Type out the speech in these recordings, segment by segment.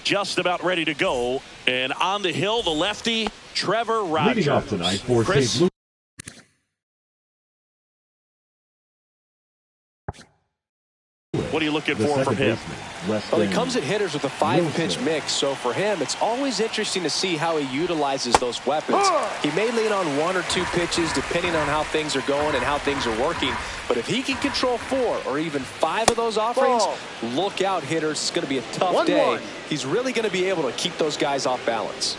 just about ready to go. And on the hill, the lefty, Trevor Rogers. Leading off tonight for Chris. St. Louis. What are you looking for from him? Well, he comes at hitters with a 5-pitch mix, so for him, it's always interesting to see how he utilizes those weapons. He may lean on 1 or 2 pitches depending on how things are going and how things are working, but if he can control 4 or even 5 of those offerings, look out, hitters. It's going to be a tough day. He's really going to be able to keep those guys off balance.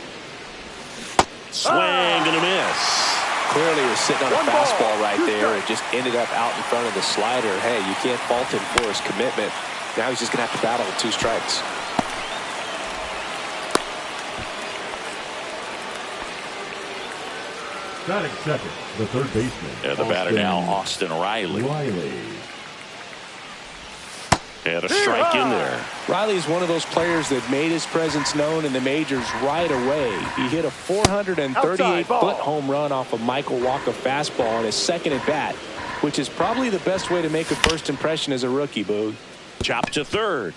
Swing and a miss. Clearly he was sitting on a fastball right there and just ended up out in front of the slider. Hey, you can't fault him for his commitment. Now he's just going to have to battle with 2 strikes. Batting second, the third baseman. And the batter now, Austin Riley. And a strike in there. Riley is one of those players that made his presence known in the majors right away. He hit a 438-foot home run off of Michael Wacha fastball on his second at bat, which is probably the best way to make a first impression as a rookie, Boog. Chop to third.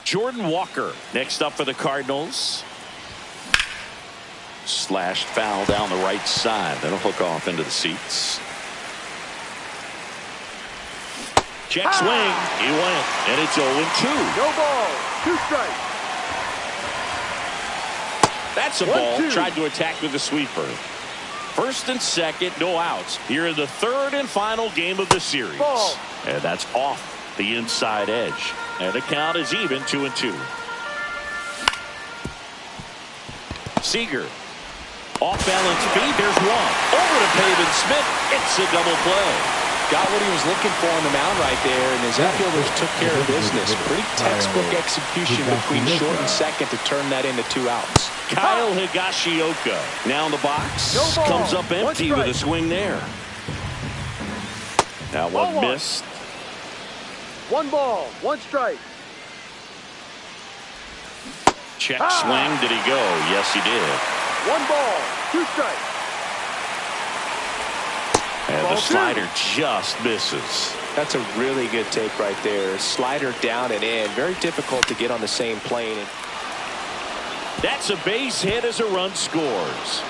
Jordan Walker next up for the Cardinals. Slashed foul down the right side. That'll hook off into the seats. Check swing. He went. And it's 0-2. No ball. 2 strikes. That's a ball. Tried to attack with the sweeper. First and second, no outs. Here in the third and final game of the series. Ball. And that's off the inside edge. And the count is even, 2-2. Seager. Off balance feed. There's one. Over to Pavin Smith. It's a double play. Got what he was looking for on the mound right there, and his outfielders took care of business. Pretty textbook execution between short and second to turn that into 2 outs. Kyle Higashioka now in the box. No ball. Comes up empty with a swing there. Now one missed. 1 ball, 1 strike. Check swing. Did he go? Yes, he did. 1 ball, 2 strikes. And the slider just misses. That's a really good take right there. Slider down and in. Very difficult to get on the same plane. That's a base hit as a run scores.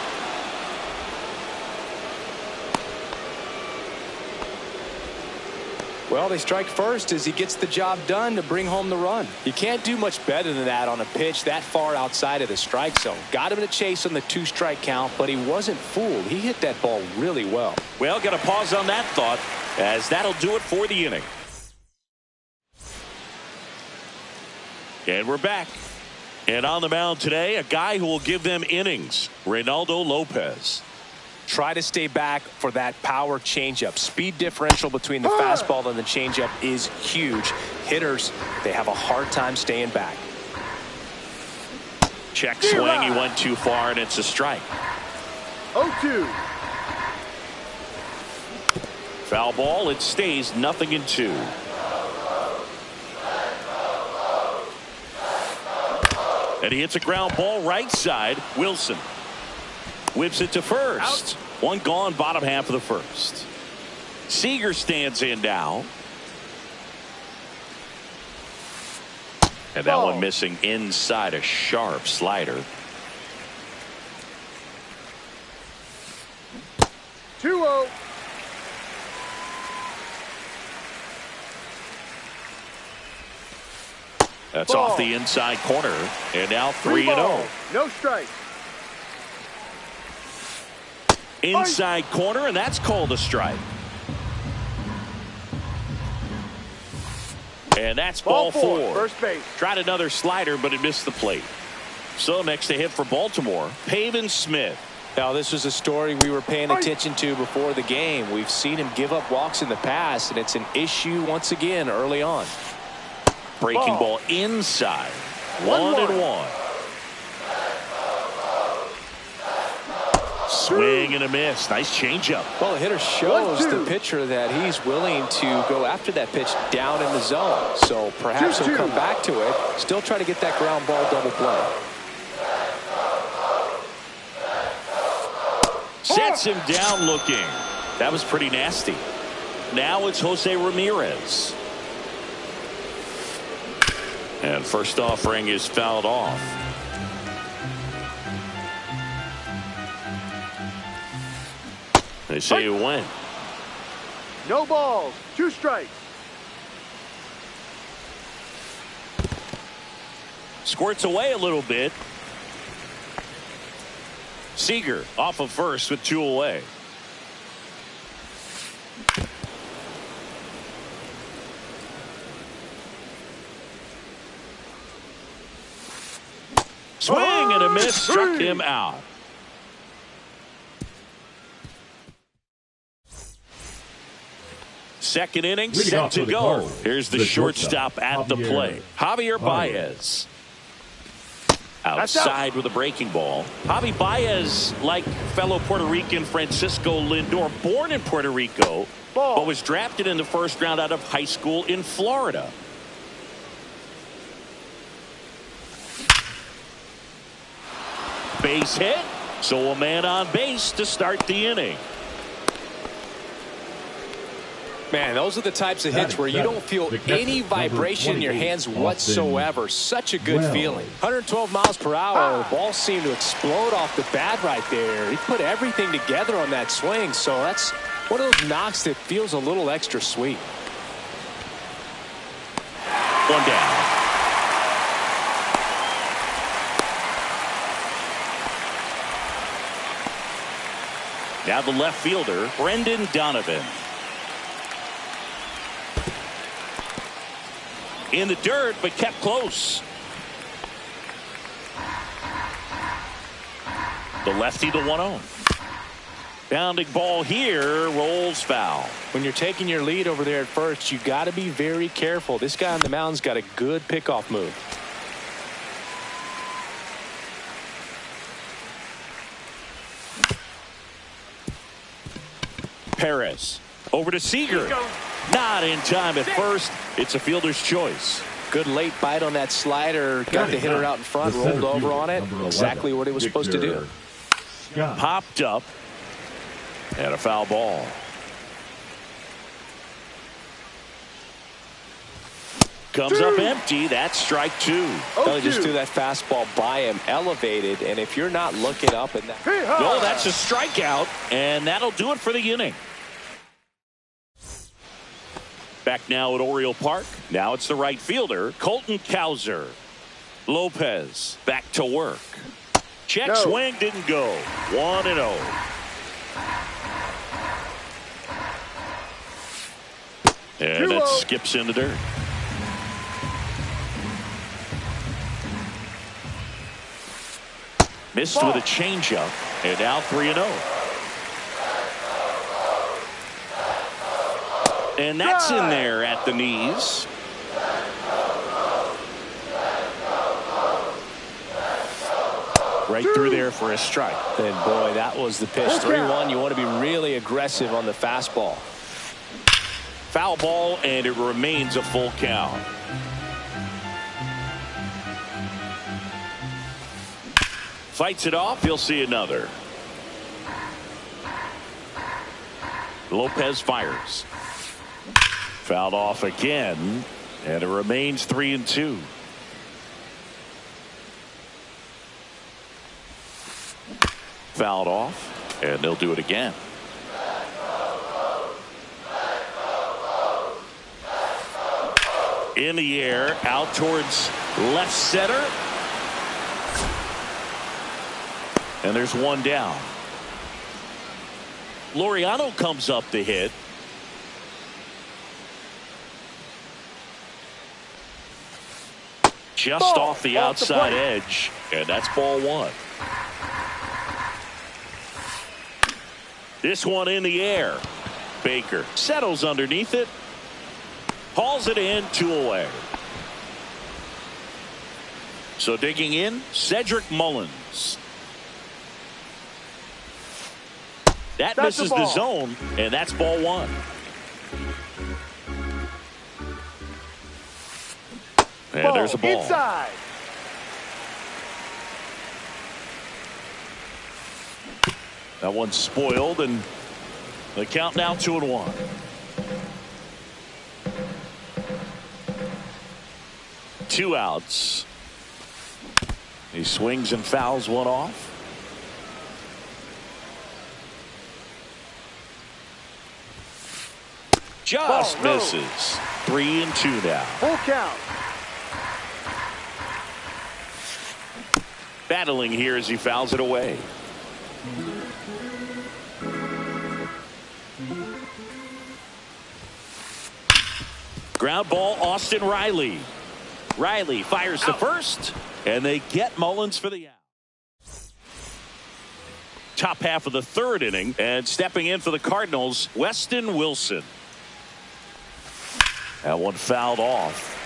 Well, they strike first as he gets the job done to bring home the run. You can't do much better than that on a pitch that far outside of the strike zone. Got him to chase on the 2-strike count, but he wasn't fooled. He hit that ball really well. Well, got to pause on that thought, as that'll do it for the inning. And we're back. And on the mound today, a guy who will give them innings, Reynaldo Lopez. Try to stay back for that power changeup. Speed differential between the fastball and the changeup is huge. Hitters, they have a hard time staying back. Check swing. He went too far, and it's a strike. 0-2. Foul ball. It stays 0-2. And he hits a ground ball right side. Wilson whips it to first. One gone, bottom half of the first. Seager stands in now. And that one missing inside, a sharp slider. 2-0. That's off the inside corner. And now 3-0. No strike. Inside corner, and that's called a strike. And that's ball 4. First base. Tried another slider, but it missed the plate. So next to hit for Baltimore, Pavin Smith. Now, this was a story we were paying attention to before the game. We've seen him give up walks in the past, and it's an issue once again early on. Breaking ball inside. 1-1. Swing and a miss. Nice changeup. Well, the hitter shows the pitcher that he's willing to go after that pitch down in the zone. So perhaps he'll come back to it. Still try to get that ground ball double play. Sets him down looking. That was pretty nasty. Now it's Jose Ramirez. And first offering is fouled off. They say you win. No balls. 2 strikes. Squirts away a little bit. Seager off of first with 2 away. Swing and a miss, struck him out. Second inning set to go. Here's the shortstop at the plate. Javier Baez. Outside with a breaking ball. Javi Baez, like fellow Puerto Rican Francisco Lindor, born in Puerto Rico, but was drafted in the first round out of high school in Florida. Base hit, so a man on base to start the inning. Man, those are the types of hits where you don't feel any vibration in your hands whatsoever. Such a good feeling. 112 miles per hour. The ball seemed to explode off the bat right there. He put everything together on that swing, so that's one of those knocks that feels a little extra sweet. One down. Now the left fielder, Brendan Donovan. In the dirt, but kept close. The lefty, the 1-0. Bounding ball here, rolls foul. When you're taking your lead over there at first, you got to be very careful. This guy on the mound's got a good pickoff move. Perez over to Seager. Not in time at first. It's a fielder's choice. Good late bite on that slider. Got the hitter out in front, rolled over on it. Exactly what it was supposed to do. Popped up. And a foul ball. Comes up empty. That's strike 2. Well, he just threw that fastball by him, elevated, and if you're not looking up at that. No, that's a strikeout, and that'll do it for the inning. Back now at Oriole Park. Now it's the right fielder, Colton Cowser. Lopez back to work. Check swing didn't go. 1-0. And that skips in the dirt. Missed with a changeup, and now 3-0. And that's in there at the knees. Right through there for a strike. And boy, that was the pitch. 3-1. You want to be really aggressive on the fastball. Foul ball, and it remains a full count. Fights it off. He'll see another. Lopez fires. Fouled off again, and it remains 3-2. Fouled off, and they'll do it again. In the air, out towards left center. And there's one down. Laureano comes up to hit. Just off the outside edge, and that's ball 1. This one in the air. Baker settles underneath it. Hauls it in, 2 away. So digging in, Cedric Mullins. That misses the zone, and that's ball 1. And there's a ball. Inside. That one's spoiled, and the count now 2-1. 2 outs. He swings and fouls one off. Just misses. 3-2 now. Full count. Battling here as he fouls it away. Ground ball, Austin Riley. Riley fires to first, and they get Mullins for the out. Top half of the 3rd inning, and stepping in for the Cardinals, Weston Wilson. That one fouled off.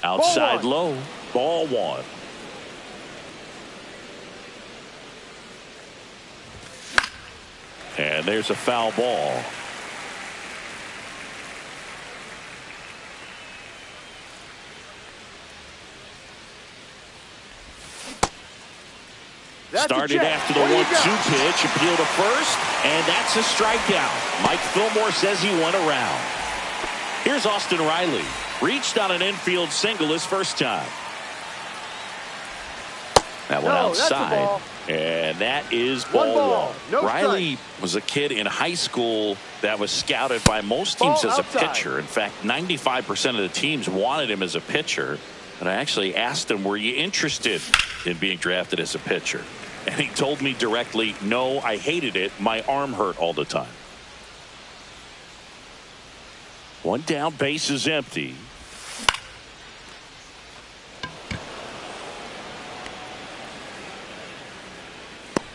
Outside low, ball 1. And there's a foul ball. Started after the 1-2 pitch, appeal to first, and that's a strikeout. Mike Fillmore says he went around. Here's Austin Riley. Reached on an infield single his first time. That one outside. And that is ball 1. No Riley was a kid in high school that was scouted by most teams as a pitcher. In fact, 95% of the teams wanted him as a pitcher. And I actually asked him, were you interested in being drafted as a pitcher? And he told me directly, no, I hated it. My arm hurt all the time. 1 down, base is empty.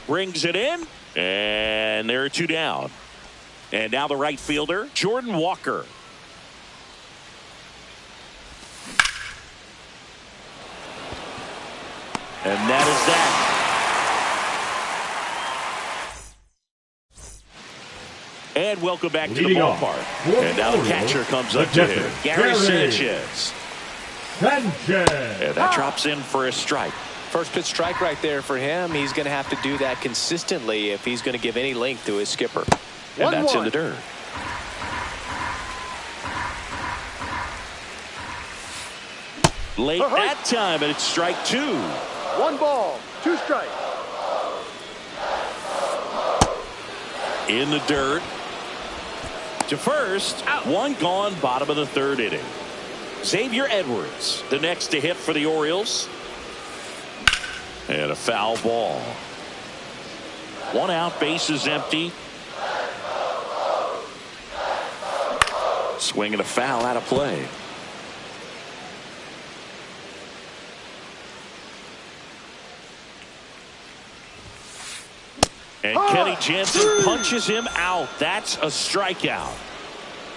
Brings it in, and there are 2 down. And now the right fielder, Jordan Walker. And that is that. And welcome back to the ballpark. And now the catcher comes up to him, Gary Sanchez. And that drops in for a strike. First pitch strike right there for him. He's going to have to do that consistently if he's going to give any length to his skipper. And that's in the dirt. Late that time, and it's strike 2. 1 ball, 2 strikes. In the dirt. To first. 1 gone, bottom of the 3rd inning. Xavier Edwards, the next to hit for the Orioles. And a foul ball. 1 out, base is empty. Swing and a foul out of play. And Kenny Jansen punches him out. That's a strikeout.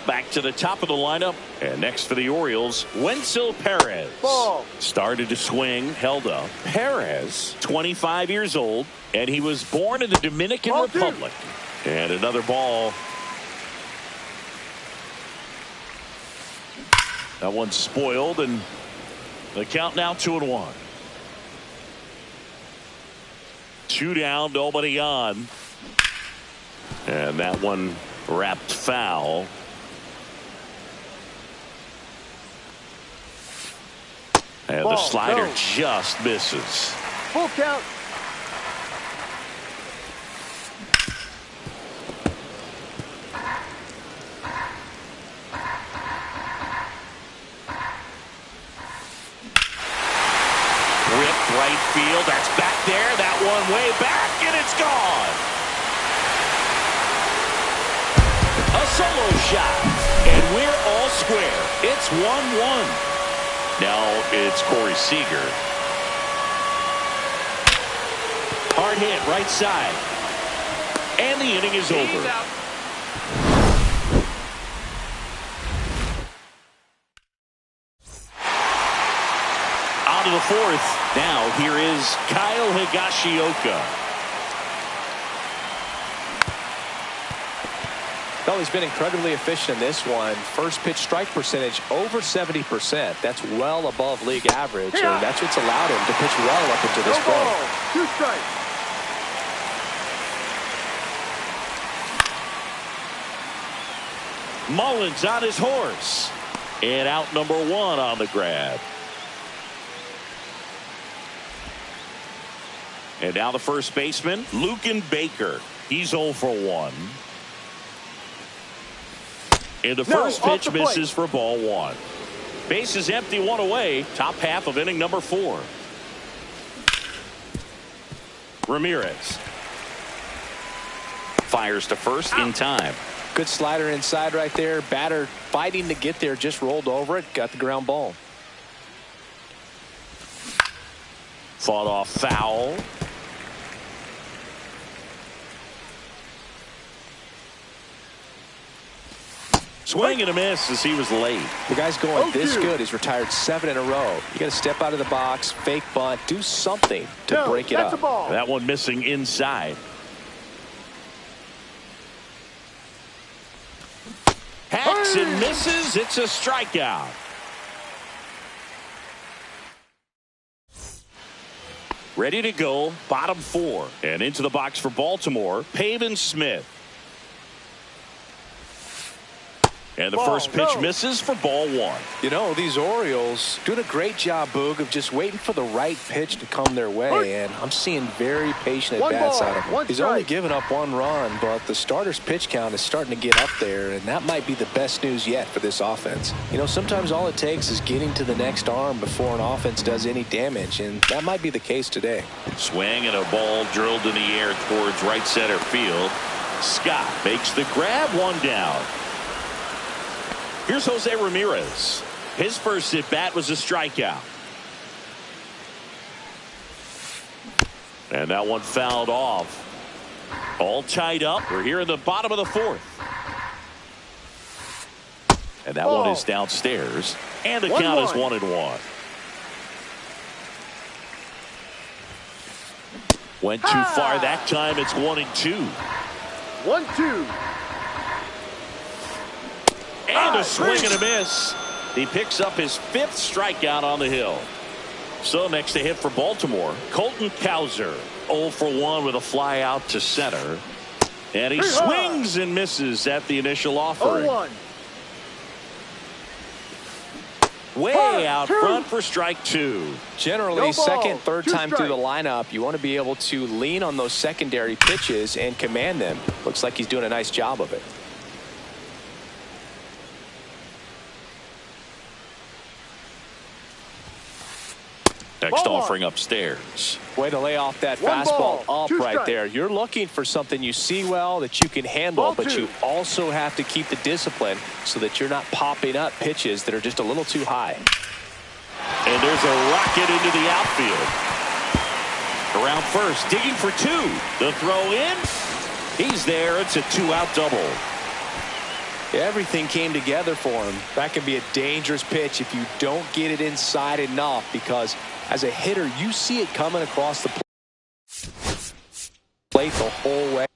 Back to the top of the lineup. And next for the Orioles, Wenzel Perez. Ball. Started to swing, held up. Perez, 25 years old, and he was born in the Dominican Republic. And another ball. That one's spoiled, and the count now 2-1. 2 down, nobody on. And that one wrapped foul. And the slider just misses. Full count. Ripped right field. That's back there. That one way back, and it's gone. A solo shot, and we're all square. It's 1-1. Now it's Corey Seager. Hard hit right side. And the inning is over. On to the 4th. Now here is Kyle Higashioka. Well, he's been incredibly efficient in this one. First pitch strike percentage over 70%. That's well above league average, and that's what's allowed him to pitch well up into this point. 2 strikes. Mullins on his horse. And out number 1 on the grab. And now the first baseman, Luken Baker. He's 0 for 1. And the first pitch misses for ball 1. Base is empty, 1 away. Top half of inning number 4. Ramirez fires to first in time. Good slider inside right there. Batter fighting to get there, just rolled over it, got the ground ball. Fought off foul. Swing and a miss as he was late. The guy's going this good. He's retired 7 in a row. You got to step out of the box, fake bunt, do something to break it up. That one missing inside. Hacks and misses. It's a strikeout. Ready to go. Bottom 4. And into the box for Baltimore, Pavin Smith. And the first pitch misses for ball 1. You know, these Orioles doing a great job, Boog, of just waiting for the right pitch to come their way. And I'm seeing very patient at-bats out of him. He's only given up 1 run, but the starter's pitch count is starting to get up there, and that might be the best news yet for this offense. You know, sometimes all it takes is getting to the next arm before an offense does any damage, and that might be the case today. Swing and a ball drilled in the air towards right center field. Scott makes the grab, 1 down. Here's Jose Ramirez. His first at bat was a strikeout. And that one fouled off. All tied up. We're here in the bottom of the 4th. And that one is downstairs. And the count is 1-1. Went too far that time. It's 1-2. 1-2. And a swing and a miss. He picks up his 5th strikeout on the hill. So next to hit for Baltimore, Colton Cowser. 0 for 1 with a fly out to center. And he swings and misses at the initial offering. 0-1. Way out front for strike 2. Generally, second, third time through the lineup, you want to be able to lean on those secondary pitches and command them. Looks like he's doing a nice job of it. Next offering upstairs. Way to lay off that fastball up right there. You're looking for something you see well that you can handle, but you also have to keep the discipline so that you're not popping up pitches that are just a little too high. And there's a rocket into the outfield. Around first, digging for 2. The throw in. He's there. It's a 2-out double. Everything came together for him. That can be a dangerous pitch if you don't get it inside enough, because as a hitter, you see it coming across the plate the whole way.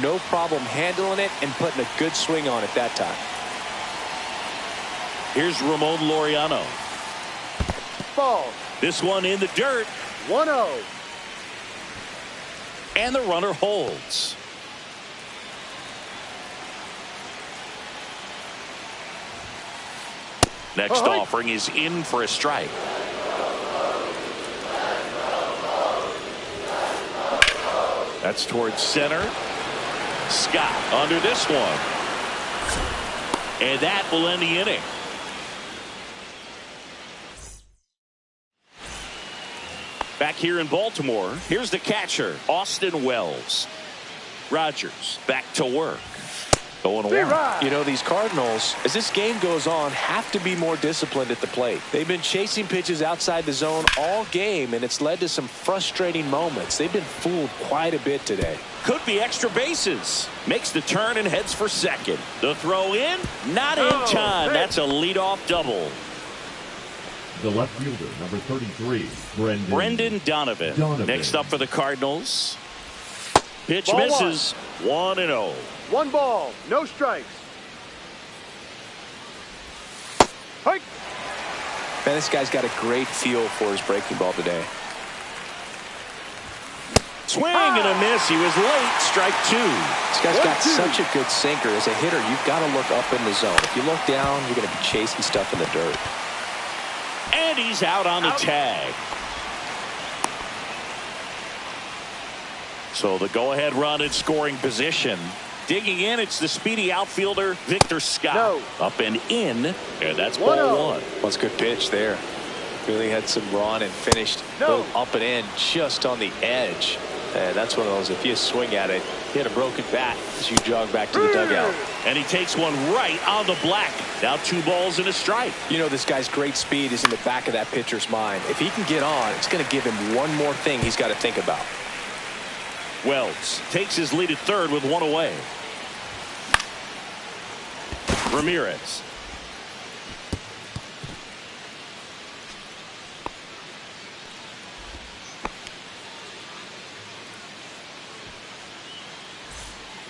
No problem handling it and putting a good swing on it that time. Here's Ramon Laureano. Ball. This one in the dirt. 1-0. And the runner holds. Next offering is in for a strike. That's towards center. Scott under this one. And that will end the inning. Back here in Baltimore, here's the catcher, Austin Wells. Rogers back to work. 0-1. You know, these Cardinals, as this game goes on, have to be more disciplined at the plate. They've been chasing pitches outside the zone all game, and it's led to some frustrating moments. They've been fooled quite a bit today. Could be extra bases. Makes the turn and heads for second. The throw in, not in time. That's a leadoff double. The left fielder, number 33, Brendan Donovan. Next up for the Cardinals. Pitch Ball misses. 1-0. 1 ball, no strikes. Hike. Man, this guy's got a great feel for his breaking ball today. Swing and a miss. He was late. Strike two. This guy's got such a good sinker. As a hitter, you've got to look up in the zone. If you look down, you're going to be chasing stuff in the dirt. And he's out on the tag. So the go-ahead run in scoring position. Digging in, it's the speedy outfielder, Victor Scott. No. Up and in, and that's ball one. That's a good pitch there. Really had some run and finished up and in just on the edge. And that's one of those, if you swing at it, hit a broken bat as you jog back to the dugout. And he takes one right on the black. Now 2 balls and a strike. You know, this guy's great speed is in the back of that pitcher's mind. If he can get on, it's going to give him one more thing he's got to think about. Wells takes his lead at third with 1 away. Ramirez.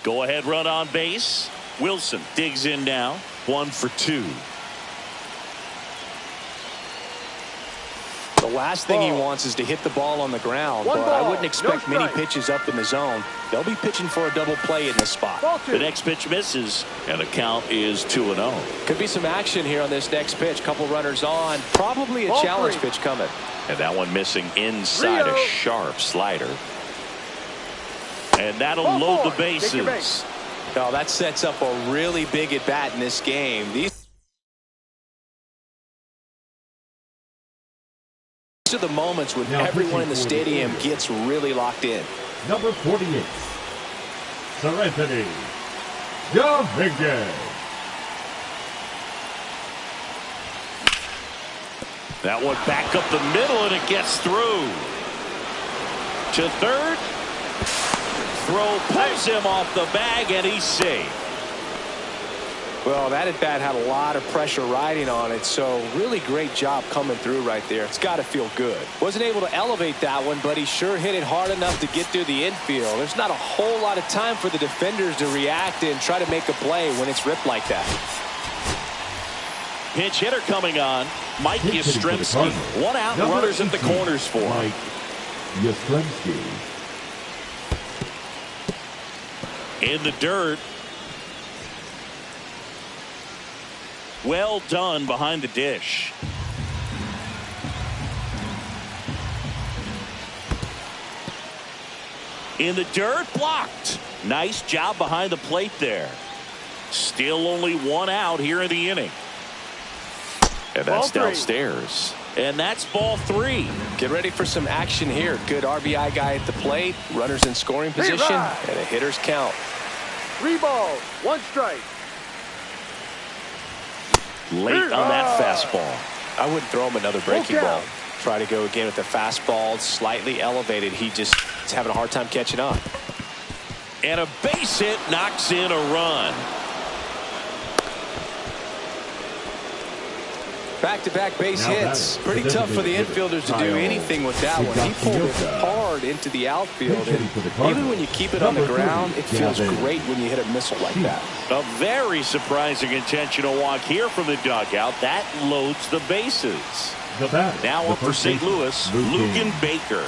Go ahead run on base. Wilson digs in now. 1 for 2. The last thing he wants is to hit the ball on the ground, but I wouldn't expect many pitches up in the zone. They'll be pitching for a double play in this spot. The next pitch misses, and the count is 2-0. Could be some action here on this next pitch. Couple runners on. Probably a challenge pitch coming. And that one missing inside a sharp slider. And that'll load the bases. Now that sets up a really big at bat in this game. These are the moments when everyone in the stadium gets really locked in. Number 48, Seranthony Dominguez. That one back up the middle, and it gets through. To third. Throw pulls him off the bag, and he's safe. Well, that at bat had a lot of pressure riding on it, so really great job coming through right there. It's got to feel good. Wasn't able to elevate that one, but he sure hit it hard enough to get through the infield. There's not a whole lot of time for the defenders to react and try to make a play when it's ripped like that. Pinch hitter coming on. Mike Yastrzemski. 1 out, runners at the corners for him. Mike Yastrzemski. In the dirt. Well done behind the dish. In the dirt, blocked. Nice job behind the plate there. Still only 1 out here in the inning. And that's downstairs. And that's ball 3. Get ready for some action here. Good RBI guy at the plate. Runners in scoring position. And a hitter's count. 3 balls, 1 strike. Late on that fastball. I wouldn't throw him another breaking ball. Try to go again with the fastball, slightly elevated. He just is having a hard time catching up. And a base hit knocks in a run. Back-to-back base hits. Pretty tough for the infielders to do anything with that one. He pulled it hard into the outfield. And even when you keep it on the ground, it feels great when you hit a missile like that. A very surprising intentional walk here from the dugout. That loads the bases. Now up for St. Louis, Lugan Baker.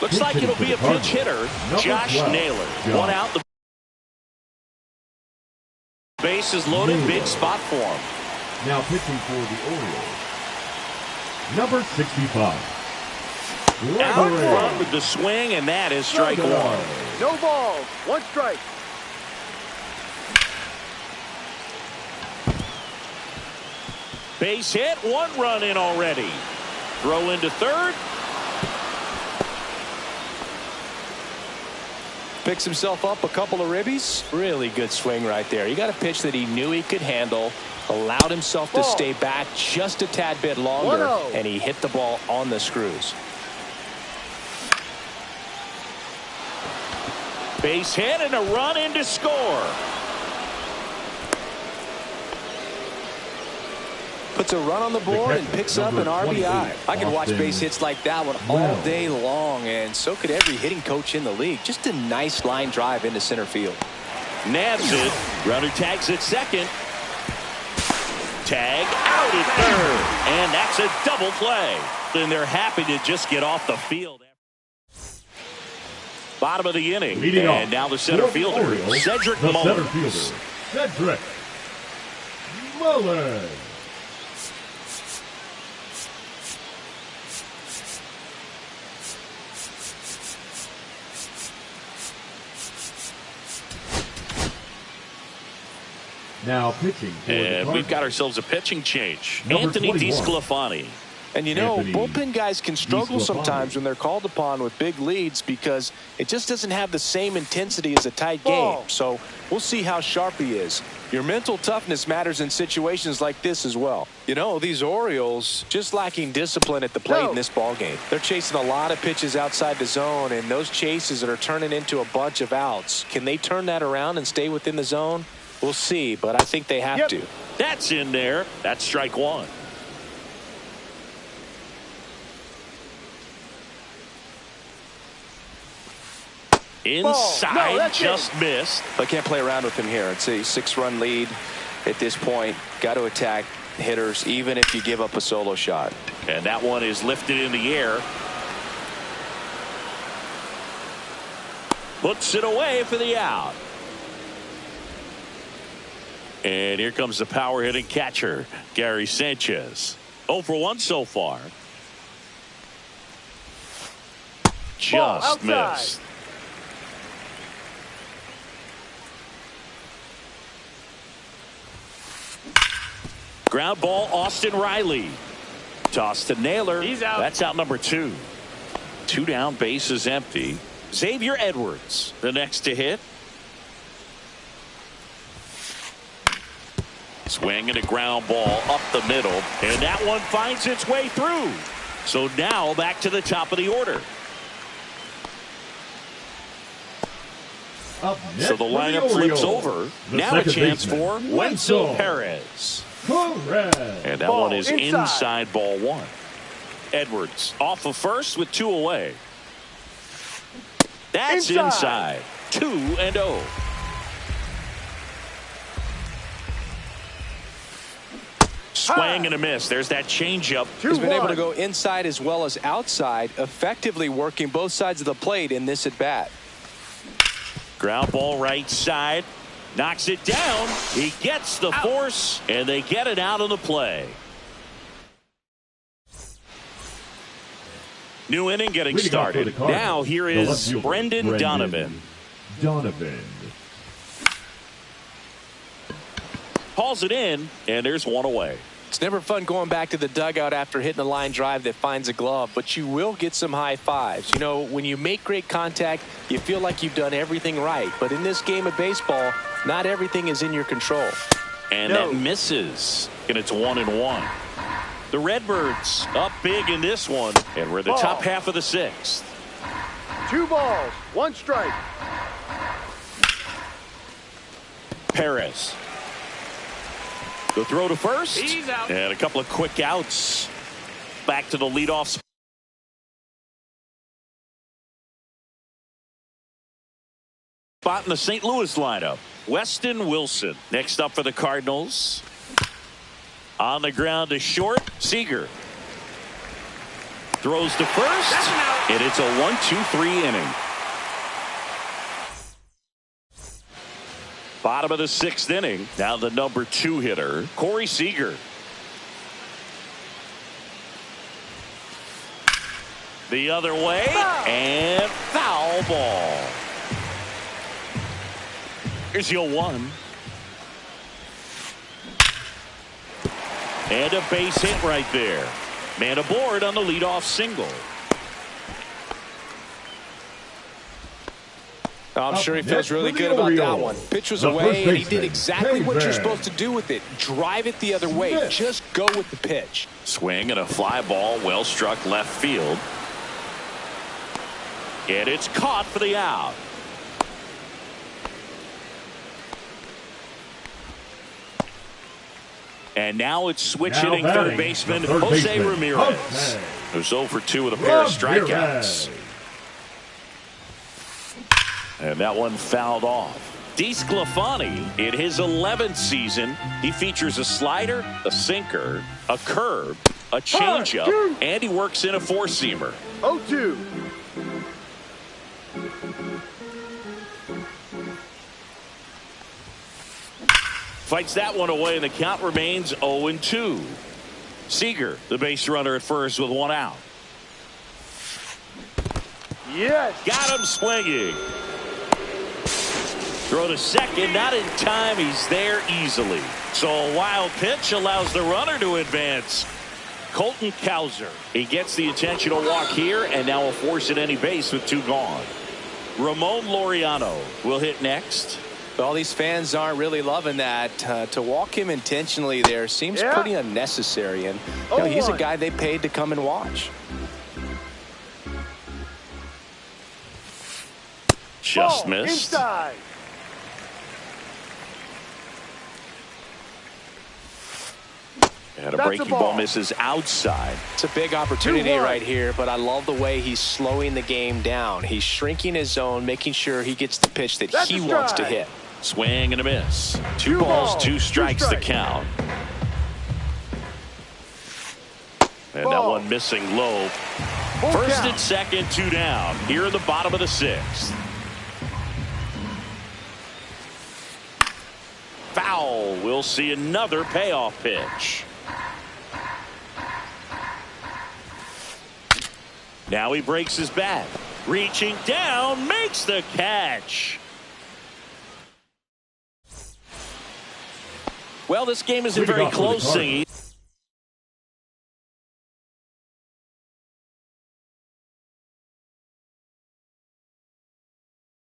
Looks like it'll be a pinch hitter, Josh Naylor. 1 out. The base is loaded. Big spot for him. Now pitching for the Orioles, number 65. Out front with the swing, and that is strike 1. No balls, 1 strike. Base hit, 1 run in already. Throw into third. Picks himself up a couple of ribbies. Really good swing right there. He got a pitch that he knew he could handle, allowed himself to stay back just a tad bit longer, and he hit the ball on the screws. Base hit and a run in to score. Puts a run on the board and picks up an RBI. I could watch base hits like that one all day long, and so could every hitting coach in the league. Just a nice line drive into center field. Nabs it. Runner tags at second. Tag out at third. And that's a double play. And they're happy to just get off the field. Bottom of the inning. Leading and off now the center fielder, Orioles, Cedric the Mullins. center fielder, Cedric Mullins. Now pitching. And we've got ourselves a pitching change. Number Anthony 21. DeSclafani. And you know, Anthony bullpen guys can struggle DeSclafani. sometimes when they're called upon with big leads because it just doesn't have the same intensity as a tight Ball. game. So we'll see how sharp he is. Your mental toughness matters in situations like this as well. You know, these Orioles just lacking discipline at the plate in this ball game. They're chasing a lot of pitches outside the zone, and those chases that are turning into a bunch of outs. Can they turn that around and stay within the zone? We'll see, but I think they have to. That's in there. That's strike one. Inside, that's just missed. I can't play around with him here. It's a 6-run lead at this point. Got to attack hitters even if you give up a solo shot. And that one is lifted in the air. Puts it away for the out. And here comes the power hitting catcher, Gary Sanchez. 0 for 1 so far. Just missed. Ground ball, Austin Riley. Toss to Naylor. He's out. That's out number 2. 2 down, bases empty. Xavier Edwards, the next to hit. Swing and a ground ball up the middle, and that one finds its way through. So now back to the top of the order. Up next So the for lineup flips Orioles, over. the Now a second chance baseman, for Wenzel Perez. Correct. And that Ball one is inside. inside ball 1. Edwards off of first with 2 away. That's inside. 2-0. Swing and a miss. There's that changeup. He's been able to go inside as well as outside, effectively working both sides of the plate in this at bat. Ground ball right side. Knocks it down. He gets the force, and they get it out of the play. New inning getting Leading off for the started. Cardinals, Now here the left is fielder, Brendan Donovan. Donovan. Calls it in, and there's one away. It's never fun going back to the dugout after hitting a line drive that finds a glove, but you will get some high fives. You know, when you make great contact, you feel like you've done everything right. But in this game of baseball, not everything is in your control. And that misses, and it's 1-1. The Redbirds up big in this one, and we're the top half of the 6th. 2 balls, 1 strike. Perez. The throw to first. He's out. And a couple of quick outs. Back to the leadoff spot in the St. Louis lineup. Weston Wilson next up for the Cardinals. On the ground to short. Seager throws to first, and it's a 1-2-3 inning. Bottom of the 6th inning. Now the number 2 hitter, Corey Seager. The other way, and foul ball. Here's your 1. And a base hit right there. Man aboard on the leadoff single. I'm sure he feels really for the good about that Orioles, one. Pitch was the away, first and he did baseman, exactly what you're David. supposed to do with it. Drive it the other way. Smith. Just go with the pitch. Swing and a fly ball well struck left field. And it's caught for the out. And now it's switch Now hitting batting, third baseman the third Jose baseman, Ramirez. Jose. Who's 0 for 2 with a pair of strikeouts. Ramirez. And that one fouled off. DeSclafani, in his 11th season, he features a slider, a sinker, a curve, A changeup, and he works in a four-seamer. 0-2. Fights that one away, and the count remains 0-2. Seager, the base runner at first with one out. Yes. Got him swinging. Throw to second, not in time. He's there easily. So a wild pitch allows the runner to advance. Colton Cowser. He gets the intentional walk here, and now will force at any base with two gone. Ramon Laureano will hit next. Well, these fans aren't really loving that. To walk him intentionally there seems pretty unnecessary. And you know, he's a guy they paid to come and watch. Just missed. Inside. And a breaking ball misses outside. It's a big opportunity right here, but I love the way he's slowing the game down. He's shrinking his zone, making sure he gets the pitch that he wants to hit. Swing and a miss. Two balls, two strikes the count. And that one missing low. First and second, two down. Here in the bottom of the sixth. Foul. We'll see another payoff pitch. Now he breaks his bat. Reaching down, makes the catch. Well, this game isn't very close, Singy.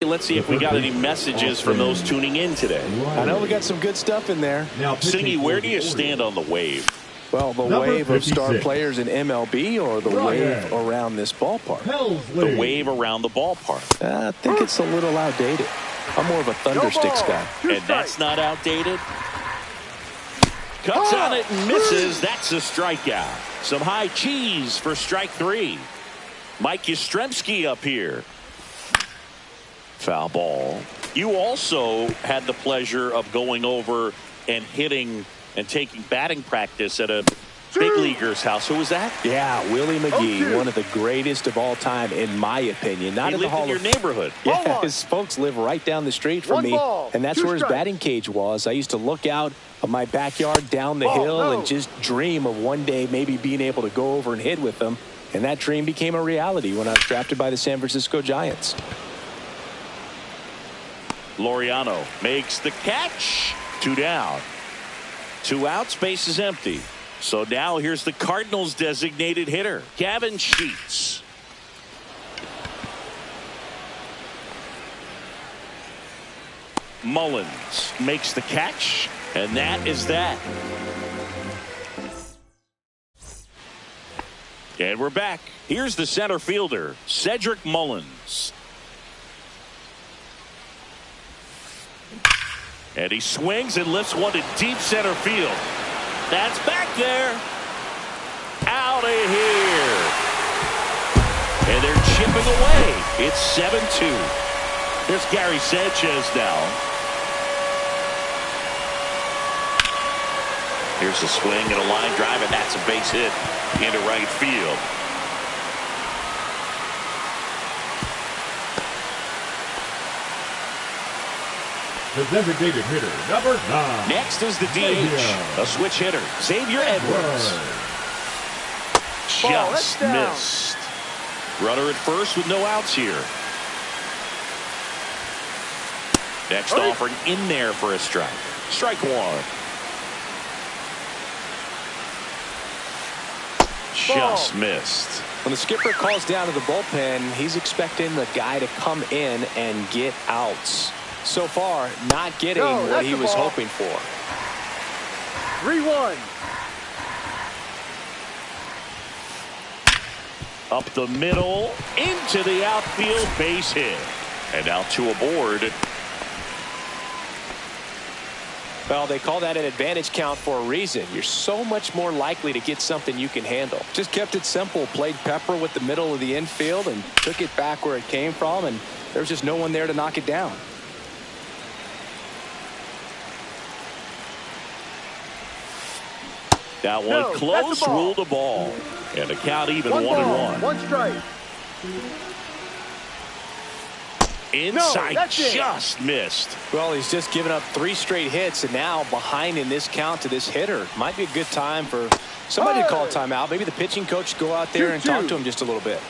Let's see if we got any messages from those tuning in today. I know we got some good stuff in there. Singy, where do you stand on the wave? Well, the wave of star players in MLB or the wave around this ballpark? The wave around the ballpark. I think it's a little outdated. I'm more of a Thundersticks guy. And that's not outdated. Cuts on it and misses. That's a strikeout. Some high cheese for strike three. Mike Yastrzemski up here. Foul ball. You also had the pleasure of going over and hitting and taking batting practice at a big leaguer's house. Who was that? Yeah, Willie McGee, one of the greatest of all time, in my opinion. Not he in the lived Hall in your neighborhood. Yeah, his folks live right down the street from me, and that's where his batting cage was. I used to look out of my backyard down the hill and just dream of one day maybe being able to go over and hit with them, and that dream became a reality when I was drafted by the San Francisco Giants. Laureano makes the catch. Two down. Two outs, base is empty. So now here's the Cardinals' designated hitter, Gavin Sheets. Mullins makes the catch, and that is that. And we're back. Here's the center fielder, Cedric Mullins. And he swings and lifts one to deep center field. That's back there. Out of here. And they're chipping away. It's 7-2. Here's Gary Sanchez now. Here's a swing and a line drive, and that's a base hit into right field. The designated hitter, number 9. Next is the DH, a switch hitter, Xavier Edwards. Just missed. Runner at first with no outs here. Next offering in there for a strike. Strike one. Just missed. When the skipper calls down to the bullpen, he's expecting the guy to come in and get outs. So far, not getting what he was hoping for. 3-1. Up the middle, into the outfield, base hit. And now two aboard. Well, they call that an advantage count for a reason. You're so much more likely to get something you can handle. Just kept it simple, played pepper with the middle of the infield and took it back where it came from, and there's just no one there to knock it down. That one No, close, that's the ball. ruled the ball. And the count even 1-1. Ball, one strike. Inside, that's it. just missed. Well, he's just given up 3 straight hits and now behind in this count to this hitter. Might be a good time for somebody to call a timeout. Maybe the pitching coach go out there and talk to him just a little bit.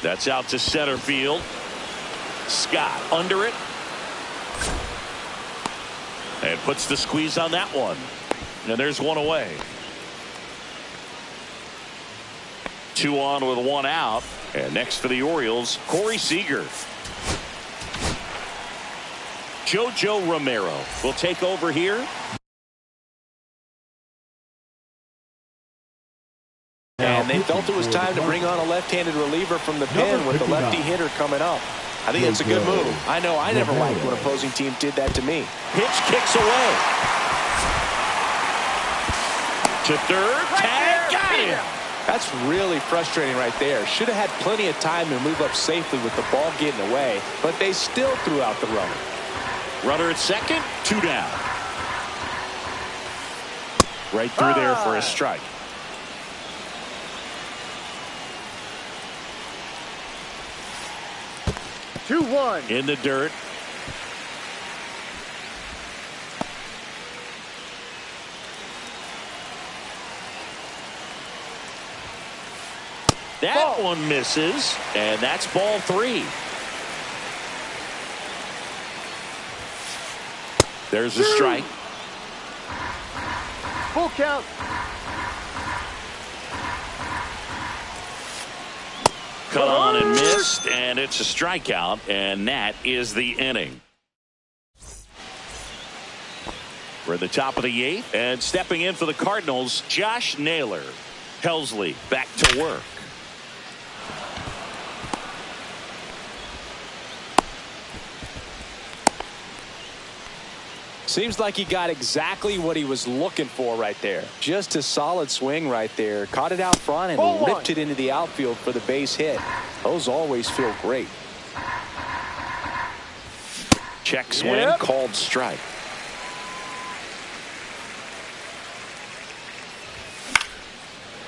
That's out to center field. Scott under it. And puts the squeeze on that one. And there's one away. 2 on with 1 out. And next for the Orioles, Corey Seager. JoJo Romero will take over here. And they felt it was time to bring on a left-handed reliever from the pen with the lefty hitter coming up. I think it's a good move. I know I never liked when opposing teams did that to me. Pitch kicks away. To third. Tag. Got him. That's really frustrating right there. Should have had plenty of time to move up safely with the ball getting away, but they still threw out the runner. Runner at second. 2 down. Right through there for a strike. Two, 1. In the dirt. That one misses, and that's ball 3. There's a strike. Full count. Cut on and missed, and it's a strikeout, and that is the inning. We're at the top of the 8th, and stepping in for the Cardinals, Josh Naylor. Helsley back to work. Seems like he got exactly what he was looking for right there. Just a solid swing right there. Caught it out front and ripped it into the outfield for the base hit. Those always feel great. Check swing, called strike.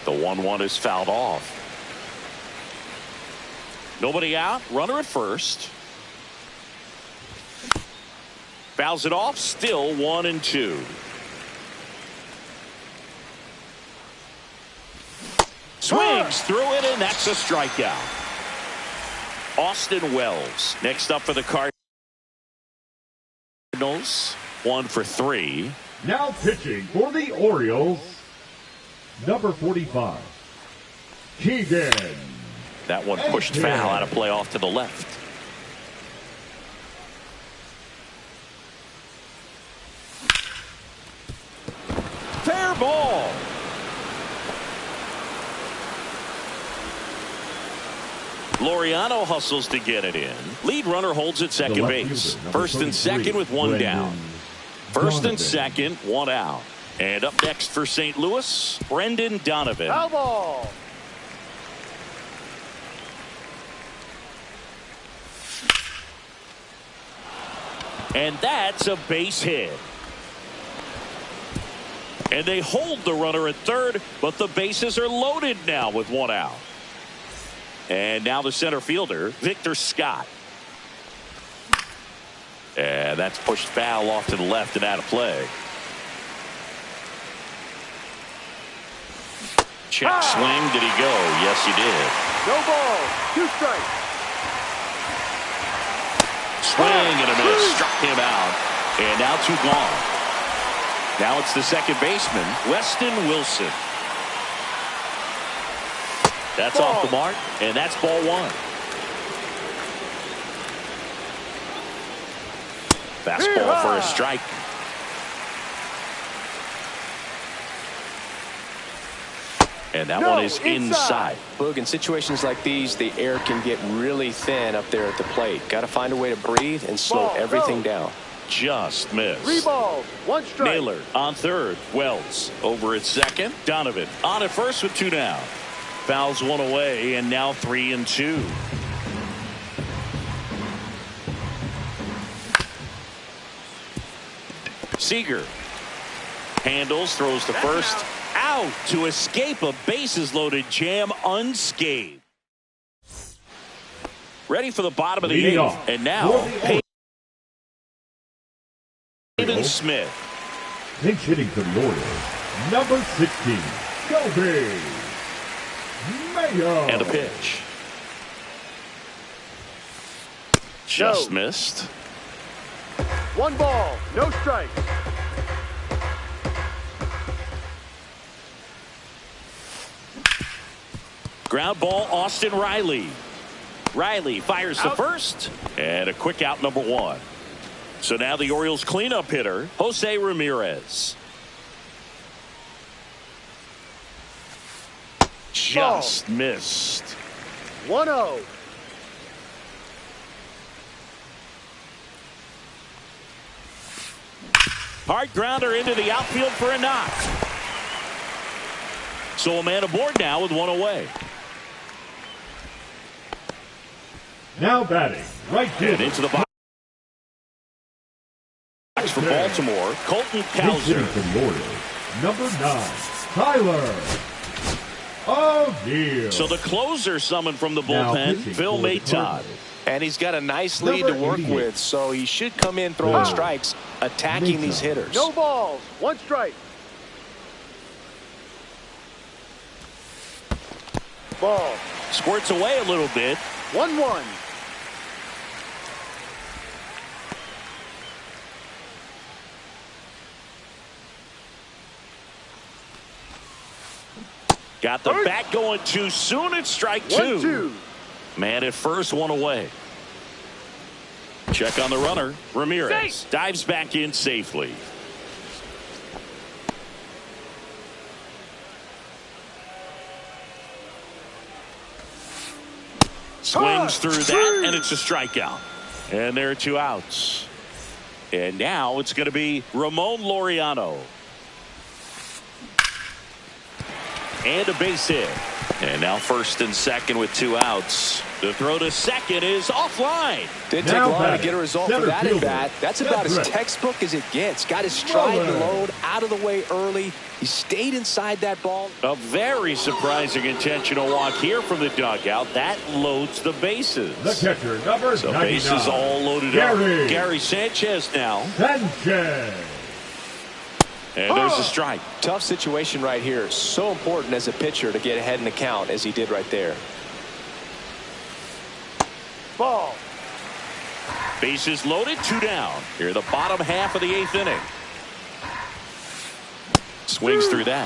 The 1-1 is fouled off. Nobody out. Runner at first. Fouls it off. Still 1-2. Swings through it, and that's a strikeout. Austin Wells next up for the Cardinals. 1 for 3. Now pitching for the Orioles, number 45, Keegan. That one pushed foul out of play off to the left. Fair ball. Laureano hustles to get it in. Lead runner holds at second base. First and second with 1 down. First and second, 1 out. And up next for St. Louis, Brendan Donovan. Foul ball. And that's a base hit. And they hold the runner at third, but the bases are loaded now with 1 out. And now the center fielder, Victor Scott. And that's pushed foul off to the left and out of play. Check swing. Did he go? Yes, he did. No ball. 2 strikes. Swing and a miss. Struck him out. And now 2 gone. Now it's the second baseman, Weston Wilson. That's off the mark, and that's ball 1. Fastball for a strike. And that one is inside. Boog, in situations like these, the air can get really thin up there at the plate. Got to find a way to breathe and slow everything down. Just missed. 3 balls, 1 strike. Naylor on third. Wells over at second. Donovan on at first with 2 down. Fouls 1 away, and now 3-2. Seager handles, throws to first, out to escape a bases-loaded jam unscathed. Ready for the bottom of the Leading eighth, off and now Pavin Orioles. Smith. Pinch hitting for the Orioles, number 16, Shelby Mayo. And a pitch. Just missed. 1 ball, no strikes. Ground ball, Austin Riley. Riley fires to first, and a quick out, number 1. So now the Orioles cleanup hitter, Jose Ramirez. Just missed. 1-0. Hard grounder into the outfield for a knock. So a man aboard now with 1 away. Now batting, right And fielder. into the box for Baltimore, Colton Pinch hitting Cowser. for the Orioles, number 9, Tyler O'Neill. So the closer summoned from the Now bullpen, pitching Phil for the Maton. Cardinals, And he's got a nice lead to Number work 88. with, so he should come in throwing Phil strikes, attacking these Maton. hitters. No balls, 1 strike. Ball. Squirts away a little bit. 1-1. Got the bat going too soon. It's strike 2. 1-2. Man at first, 1 away. Check on the runner. Ramirez dives back in safely. Swings through that, and it's a strikeout. And there are 2 outs. And now it's going to be Ramon Laureano. And a base hit. And now first and second with 2 outs. The throw to second is offline. Didn't take Now long to batting, get a result for center that fielder, at-bat. That's about as Everett. textbook as it gets. Got his stride and Muller. load out of the way early. He stayed inside that ball. A very surprising intentional walk here from the dugout. That loads the bases. The catcher, number So 99, bases all loaded Gary up. Gary Sanchez now. Sanchez. And there's a strike. Tough situation right here. So important as a pitcher to get ahead in the count as he did right there. Ball. Bases loaded, 2 down. Here the bottom half of the 8th inning. Swings through that.